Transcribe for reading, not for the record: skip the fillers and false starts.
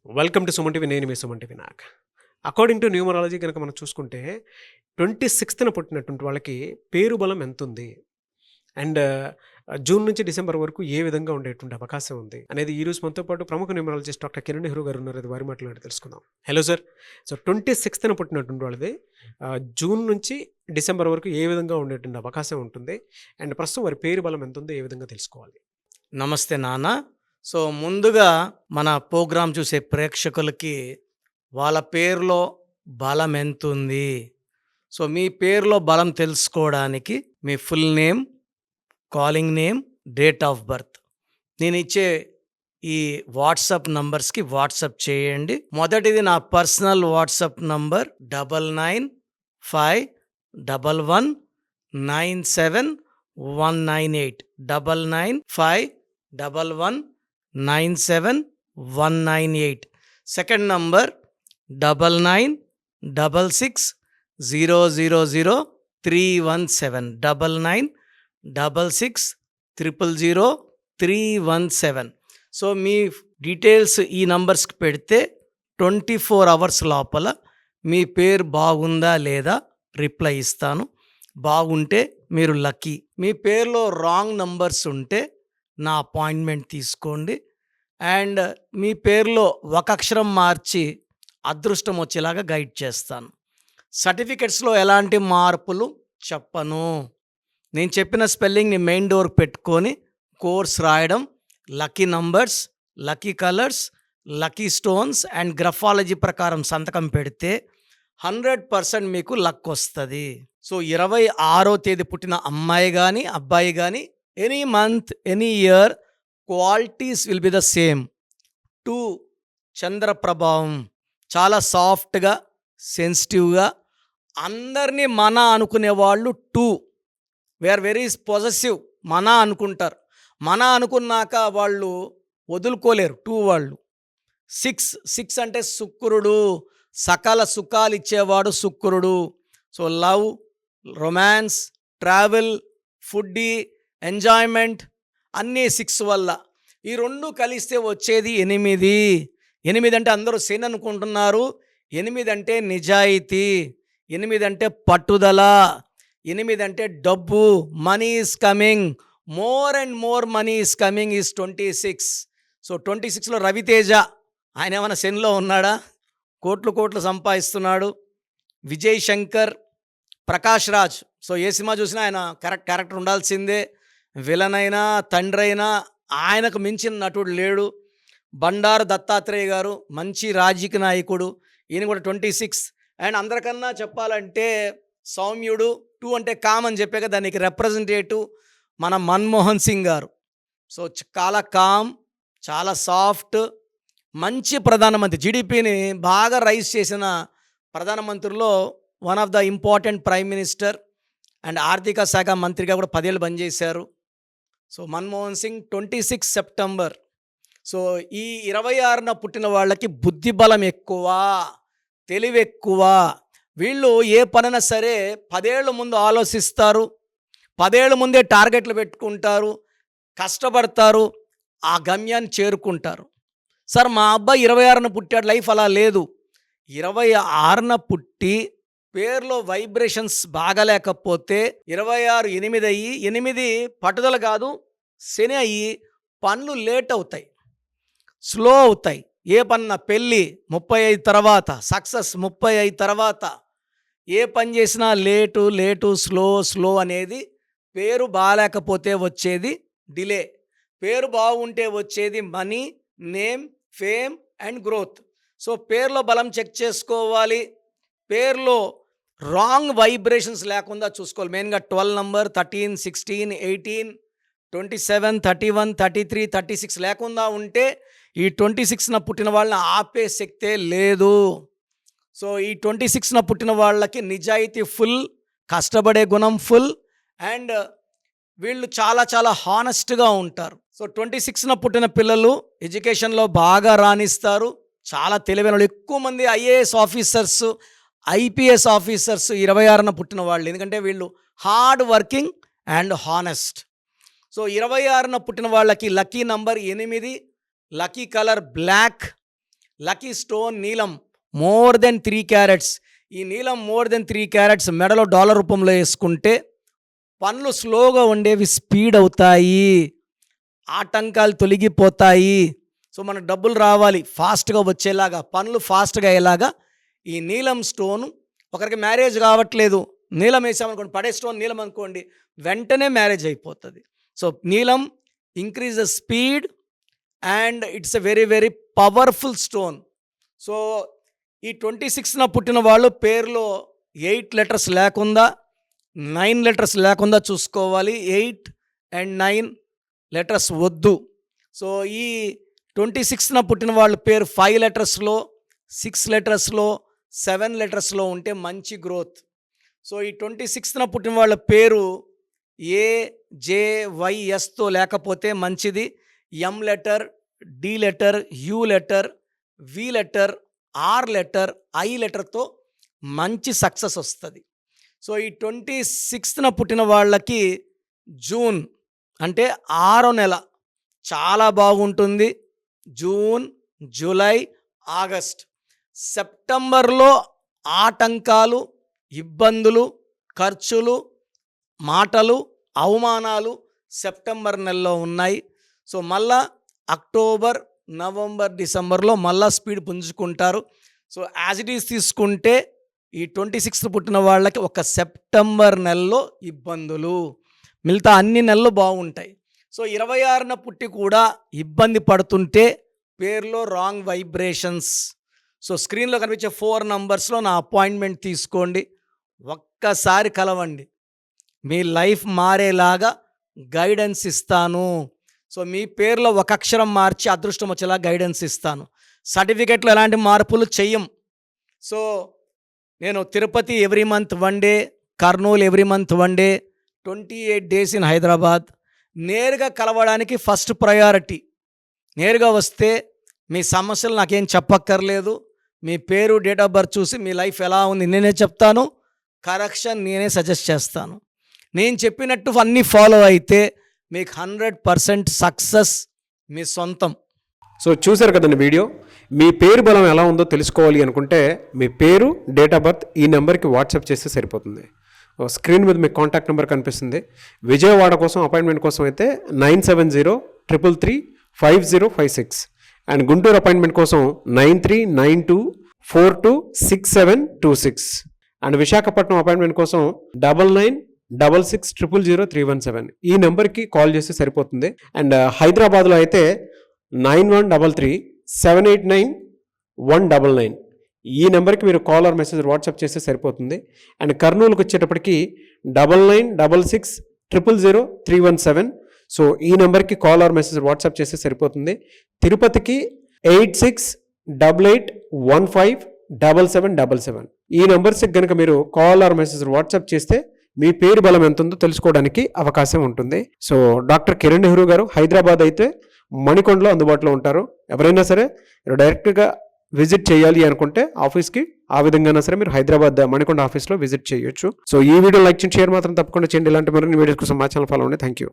Welcome to Suman TV. నేను మీ Suman TV Nag. According to numerology కనుక మనం చూసుకుంటే 26న పుట్టినటువంటి వాళ్ళకి పేరు బలం ఎంతుంది అండ్ జూన్ నుంచి డిసెంబర్ వరకు ఏ విధంగా ఉండేటువంటి అవకాశం ఉంది అనేది ఈ రోజు మనతో పాటు ప్రముఖ న్యూమరాలజిస్ట్ డాక్టర్ కిరణ్ నెహ్రూ గారు ఉన్నారు. అది వారి మాట్లాడి తెలుసుకుందాం. Hello sir. సో 26న పుట్టినటువంటి వాళ్ళది జూన్ నుంచి డిసెంబర్ వరకు ఏ విధంగా ఉండేటువంటి అవకాశం ఉంటుంది అండ్ ప్రస్తుతం వారి పేరు బలం ఎంత ఉందో ఏ విధంగా తెలుసుకోవాలి? నమస్తే నాన్న. సో ముందుగా మన ప్రోగ్రాం చూసే ప్రేక్షకులకి వాళ్ళ పేరులో బలం ఎంతుంది, సో మీ పేరులో బలం తెలుసుకోవడానికి మీ full name, calling name, date of birth నేను ఇచ్చే ఈ వాట్సాప్ నంబర్స్కి వాట్సాప్ చేయండి. మొదటిది నా personal WhatsApp number 9951197198 9951197198. Second number 9966000317 9966000317. So మీ డీటెయిల్స్ ఈ నంబర్స్కి పెడితే 24 అవర్స్ లోపల మీ పేరు బాగుందా లేదా రిప్లై ఇస్తాను. బాగుంటే మీరు లక్కీ. మీ పేరులో రాంగ్ నంబర్స్ ఉంటే నా అపాయింట్మెంట్ తీసుకోండి. అండ్ మీ పేరులో ఒక అక్షరం మార్చి అదృష్టం వచ్చేలాగా గైడ్ చేస్తాను. సర్టిఫికెట్స్లో ఎలాంటి మార్పులు చెప్పను. నేను చెప్పిన స్పెల్లింగ్ని మెయిన్ డోర్ పెట్టుకొని కోర్స్ రాయడం, lucky numbers, lucky colours, lucky stones and graphology ప్రకారం సంతకం పెడితే 100% మీకు లక్ వస్తుంది. సో 26వ తేదీ పుట్టిన అమ్మాయి కానీ అబ్బాయి కానీ any month, any year, qualities will be the same. 2 చంద్ర ప్రభావం, చాలా సాఫ్ట్గా, సెన్సిటివ్గా, అందరినీ మన అనుకునే వాళ్ళు. 2 వీఆర్ వెరీ పొజెసివ్. మన అనుకుంటారు. మన అనుకున్నాక వాళ్ళు వదులుకోలేరు. 2 వాళ్ళు. 6 అంటే శుక్రుడు, సకల సుఖాలు ఇచ్చేవాడు శుక్రుడు. So love, romance, travel, foodie, enjoyment అన్నీ 6 వల్ల. ఈ 2 కలిస్తే వచ్చేది 8. 8 అంటే అందరూ శని అనుకుంటున్నారు. 8 అంటే నిజాయితీ, 8 అంటే పట్టుదల, 8 అంటే డబ్బు. Money is coming, more and more money is coming is 26. So 26లో రవితేజ, ఆయన ఏమైనా శనిలో ఉన్నాడా? కోట్లు సంపాదిస్తున్నాడు. విజయ్ శంకర్, ప్రకాష్ రాజ్. సో ఏ సినిమా చూసినా ఆయన క్యారెక్టర్ ఉండాల్సిందే. విలన్ అయినా, తండ్రి అయినా ఆయనకు మించిన నటుడు లేడు. బండారు దత్తాత్రేయ గారు మంచి రాజకీయ నాయకుడు, ఈయన కూడా 26. అండ్ అందరికన్నా చెప్పాలంటే సౌమ్యుడు. 2 అంటే కామ్ అని చెప్పాక దానికి రిప్రజెంటేటివ్ మన మన్మోహన్ సింగ్ గారు. సో చాలా కామ్, చాలా సాఫ్ట్, మంచి ప్రధానమంత్రి. జీడిపిని బాగా రైజ్ చేసిన ప్రధానమంత్రిలో one of the important prime minister and ఆర్థిక శాఖ మంత్రిగా కూడా 10 ఏళ్ళు పనిచేశారు. So Manmohan Singh 26 September. So ఈ 26న పుట్టిన వాళ్ళకి బుద్ధి బలం ఎక్కువ, తెలివి ఎక్కువ. వీళ్ళు ఏ పనైనా సరే 10 ఏళ్ళ ముందు ఆలోచిస్తారు, 10 ఏళ్ళ ముందే టార్గెట్లు పెట్టుకుంటారు, కష్టపడతారు, ఆ గమ్యాన్ని చేరుకుంటారు. సార్ మా అబ్బాయి 26న పుట్టాడు, లైఫ్ అలా లేదు. 26న పుట్టి పేరులో వైబ్రేషన్స్ బాగలేకపోతే 26 8 అయ్యి, 8 పట్టుదల కాదు శని అయ్యి పనులు లేట్ అవుతాయి, స్లో అవుతాయి. ఏ పన్న పెళ్ళి 35 తర్వాత, సక్సెస్ 35 తర్వాత. ఏ పని చేసినా లేటు స్లో అనేది పేరు బాగాలేకపోతే వచ్చేది డిలే. పేరు బాగుంటే వచ్చేది money, name, fame and growth. So పేరులో బలం చెక్ చేసుకోవాలి. పేరులో రాంగ్ వైబ్రేషన్స్ లేకుండా చూసుకోవాలి. మెయిన్గా 12 నంబర్, 13, 16, 18, 27, 31, 33, 36 లేకుండా ఉంటే ఈ 26న పుట్టిన వాళ్ళని ఆపే శక్తే లేదు. సో ఈ 26న పుట్టిన వాళ్ళకి నిజాయితీ ఫుల్, కష్టపడే గుణం ఫుల్ అండ్ వీళ్ళు చాలా హానెస్ట్గా ఉంటారు. సో 26న పుట్టిన పిల్లలు ఎడ్యుకేషన్లో బాగా రాణిస్తారు, చాలా తెలివైన వాళ్ళు. ఎక్కువ మంది ఐఏఎస్ ఆఫీసర్స్, ఐపీఎస్ ఆఫీసర్స్ 26న పుట్టిన వాళ్ళు. ఎందుకంటే వీళ్ళు hard working and honest. So 26న పుట్టిన వాళ్ళకి lucky number 8, lucky colour black, lucky stone నీలం మోర్ దెన్ 3 క్యారెట్స్. ఈ నీలం మోర్ దెన్ 3 క్యారెట్స్ మెడలో డాలర్ రూపంలో వేసుకుంటే పనులు స్లోగా ఉండేవి స్పీడ్ అవుతాయి, ఆటంకాలు తొలగిపోతాయి. సో మనకు డబ్బులు రావాలి ఫాస్ట్గా వచ్చేలాగా, పనులు ఫాస్ట్గా అయ్యేలాగా ఈ నీలం స్టోను. ఒకరికి మ్యారేజ్ కావట్లేదు, నీలం వేసామనుకోండి, పడే స్టోన్ నీలం అనుకోండి, వెంటనే మ్యారేజ్ అయిపోతుంది. సో నీలం increase the speed and it's a very very powerful stone. So ఈ 26న పుట్టిన వాళ్ళు పేరులో 8 లెటర్స్ లేకుండా 9 లెటర్స్ లేకుండా చూసుకోవాలి. 8 and 9 లెటర్స్ వద్దు. సో ఈ 26న పుట్టిన వాళ్ళ పేరు 5 లెటర్స్లో, 6 లెటర్స్లో, 7 లెటర్స్లో ఉంటే మంచి గ్రోత్. సో ఈ 26న పుట్టిన వాళ్ళ పేరు AJYSతో లేకపోతే మంచిది. M letter, D letter, U letter, V letter, R letter, I లెటర్తో మంచి సక్సెస్ వస్తుంది. సో ఈ 26న పుట్టిన వాళ్ళకి జూన్ అంటే 6వ నెల చాలా బాగుంటుంది. జూన్, జూలై, ఆగస్ట్, సెప్టెంబర్లో ఆటంకాలు, ఇబ్బందులు, ఖర్చులు, మాటలు, అవమానాలు సెప్టెంబర్ నెలలో ఉన్నాయి. సో మళ్ళా అక్టోబర్, నవంబర్, డిసెంబర్లో మళ్ళా స్పీడ్ పుంజుకుంటారు. సో యాజ్ ఇట్ ఈస్ తీసుకుంటే ఈ 26 పుట్టిన వాళ్ళకి ఒక సెప్టెంబర్ నెలలో ఇబ్బందులు, మిగతా అన్ని నెలలు బాగుంటాయి. సో 26న పుట్టి కూడా ఇబ్బంది పడుతుంటే పేరులో రాంగ్ వైబ్రేషన్స్. సో స్క్రీన్లో కనిపించే 4 నంబర్స్లో నా అపాయింట్మెంట్ తీసుకోండి, ఒక్కసారి కలవండి, మీ లైఫ్ మారేలాగా గైడెన్స్ ఇస్తాను. సో మీ పేరులో ఒక అక్షరం మార్చి అదృష్టం వచ్చేలా గైడెన్స్ ఇస్తాను. సర్టిఫికెట్లో ఎలాంటి మార్పులు చెయ్యం. సో నేను Tirupati every month 1 day, Kurnool every month 1 day, 28 days in Hyderabad. నేరుగా కలవడానికి ఫస్ట్ ప్రయారిటీ. నేరుగా వస్తే మీ సమస్యలు నాకేం చెప్పక్కర్లేదు, మీ పేరు, డేట్ ఆఫ్ బర్త్ చూసి మీ లైఫ్ ఎలా ఉంది నేనే చెప్తాను, కరెక్షన్ నేనే సజెస్ట్ చేస్తాను. నేను చెప్పినట్టు అన్నీ ఫాలో అయితే మీకు 100% సక్సెస్ మీ సొంతం. సో చూశారు కదండి వీడియో. మీ పేరు బలం ఎలా ఉందో తెలుసుకోవాలి అనుకుంటే మీ పేరు, డేట్ ఆఫ్ బర్త్ ఈ నెంబర్కి వాట్సాప్ చేస్తే సరిపోతుంది. స్క్రీన్ మీద మీకు కాంటాక్ట్ నెంబర్ కనిపిస్తుంది. విజయవాడ కోసం అపాయింట్మెంట్ కోసం అయితే 9703335056 అండ్ గుంటూరు అపాయింట్మెంట్ కోసం 9392426726 అండ్ విశాఖపట్నం అపాయింట్మెంట్ కోసం 9966600317 ఈ నెంబర్కి కాల్ చేస్తే సరిపోతుంది. అండ్ హైదరాబాద్లో అయితే 9133789199 ఈ నెంబర్కి మీరు కాల్ ఆర్ మెసేజ్ వాట్సాప్ చేస్తే సరిపోతుంది. అండ్ కర్నూలుకి వచ్చేటప్పటికి 9966000317 సో ఈ నెంబర్కి కాల్ ఆర్ మెసేజ్ వాట్సాప్ చేస్తే సరిపోతుంది. తిరుపతికి 8688157777 ఈ నెంబర్స్కి కనుక మీరు కాల్ ఆర్ మెసేజ్ వాట్సాప్ చేస్తే మీ పేరు బలం ఎంత ఉందో తెలుసుకోవడానికి అవకాశం ఉంటుంది. సో డాక్టర్ కిరణ్ నెహ్రూ గారు హైదరాబాద్ అయితే మణికొండలో అందుబాటులో ఉంటారు. ఎవరైనా సరే మీరు డైరెక్ట్గా విజిట్ చేయాలి అనుకుంటే ఆఫీస్కి ఆ విధంగా సరే మీరు హైదరాబాద్ మణికొండ ఆఫీస్లో విజిట్ చేయొచ్చు. సో ఈ వీడియో లైక్ చేయండి, షేర్ మాత్రం తప్పకుండా చేయండి. ఇలాంటి మరిన్ని వీడియోస్ కోసం మా ఛానల్ ఫాలో అవ్వండి. Thank you.